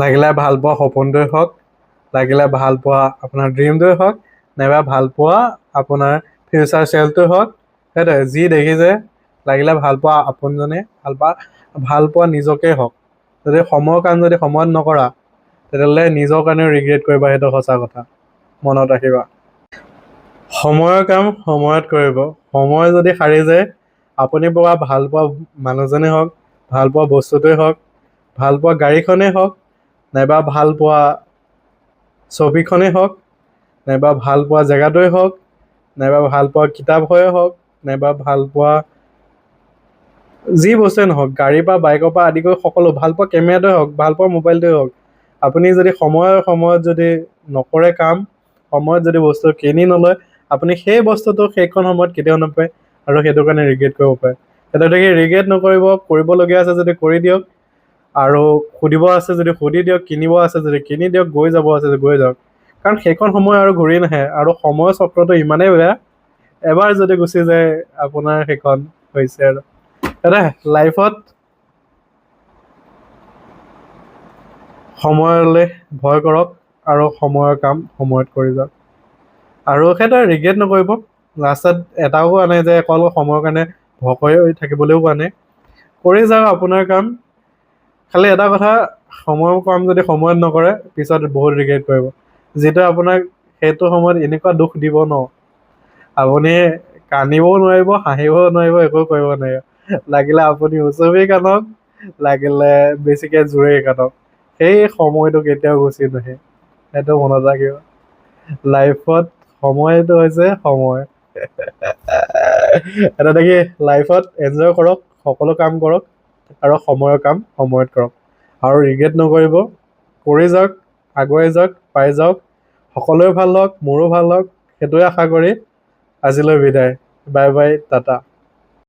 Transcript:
লাগিলে ভাল পোৱা সপোনটোৱে হওক, লাগিলে ভাল পোৱা আপোনাৰ ড্ৰিমটোৱে হওক, নাইবা ভাল পোৱা আপোনাৰ ফিউচাৰ চেল্ফটোৱে হওক, সেইটোৱে যি দেখিছে লাগিলে ভাল পোৱা আপোনজনে ভাল পোৱা নিজকে হওক, যদি সময়ৰ কাম যদি সময়ত নকৰা তেতিয়াহ'লে নিজৰ কাৰণেও ৰিগ্ৰেট কৰিবা, সেইটো সঁচা কথা, মনত ৰাখিবা। সময়ৰ কাম সময়ত কৰিব। সময় যদি সাৰি যায়, আপুনি পোৱা ভাল পোৱা মানুহজনেই হওক, ভাল পোৱা বস্তুটোৱেই হওক, ভাল পোৱা গাড়ীখনেই হওক, নাইবা ভাল পোৱা ছবিখনেই হওক, নাইবা ভাল পোৱা জেগাটোৱেই হওক, নাইবা ভাল পোৱা কিতাপেই হওক, নাইবা ভাল পোৱা যি বস্তুৱে নহওক, গাড়ী বা বাইকৰ পৰা আদি কৰি সকলো, ভাল পোৱা কেমেৰাটোৱে হওক, ভাল পোৱা মোবাইলটোৱে হওক, আপুনি যদি সময়ত যদি নকৰে কাম, সময়ত যদি বস্তু কিনি নলয়, আপুনি সেই বস্তুটো সেইখন সময়ত কেতিয়াও নাপায় আৰু সেইটো কাৰণে ৰিগ্ৰেট কৰিব পাৰে। সেইটো ৰিগ্ৰেট নকৰিব, কৰিবলগীয়া আছে যদি কৰি দিয়ক, আৰু সুধিব আছে যদি সুধি দিয়ক, কিনিব আছে যদি কিনি দিয়ক, গৈ যাব আছে যদি গৈ যাওক, কাৰণ সেইখন সময় আৰু ঘূৰি নাহে, আৰু সময়ৰ চক্ৰটো ইমানেই বেয়া, এবাৰ যদি গুচি যায় আপোনাৰ সেইখন হৈছে আৰু লাইফত সময়লৈ ভয় কৰক আৰু সময়ৰ কাম সময়ত কৰি যাওক, আৰু সেইটো ৰিগ্ৰেট নকৰিব। লাষ্টত এটাও কোৱা নাই যে অকল সময়ৰ কাৰণে ভয় হৈ থাকিবলৈও কোৱা নাই, কৰি যাওক আপোনাৰ কাম। খালি এটা কথা, সময়ৰ কাম যদি সময়ত নকৰে পিছত বহুত ৰিগ্ৰেট কৰিব, যিটো আপোনাক সেইটো সময়ত এনেকুৱা দুখ দিব ন, আপুনি কান্দিবও নোৱাৰিব, হাঁহিবও নোৱাৰিব, একো কৰিব নোৱাৰিব। লাগিলে আপুনি উচপি কান্দক, লাগিলে বেছিকে জোৰে কান্দক, সেই সময়টো কেতিয়াও গুচি নাহে, সেইটো মনত ৰাখিব। লাইফত সময়টো হৈছে সময়। এটা দেখি লাইফত এনজয় কৰক, সকলো কাম কৰক, আৰু সময়ৰ কাম সময়ত কৰক, আৰু ৰিগ্ৰেট নকৰিব, কৰি যাওক, আগুৱাই যাওক, পাই যাওক, সকলোৱে ভাল হওক, মোৰো ভাল হওক, সেইটোৱে আশা কৰি আজিলৈ বিদায়। Bye bye, Tata.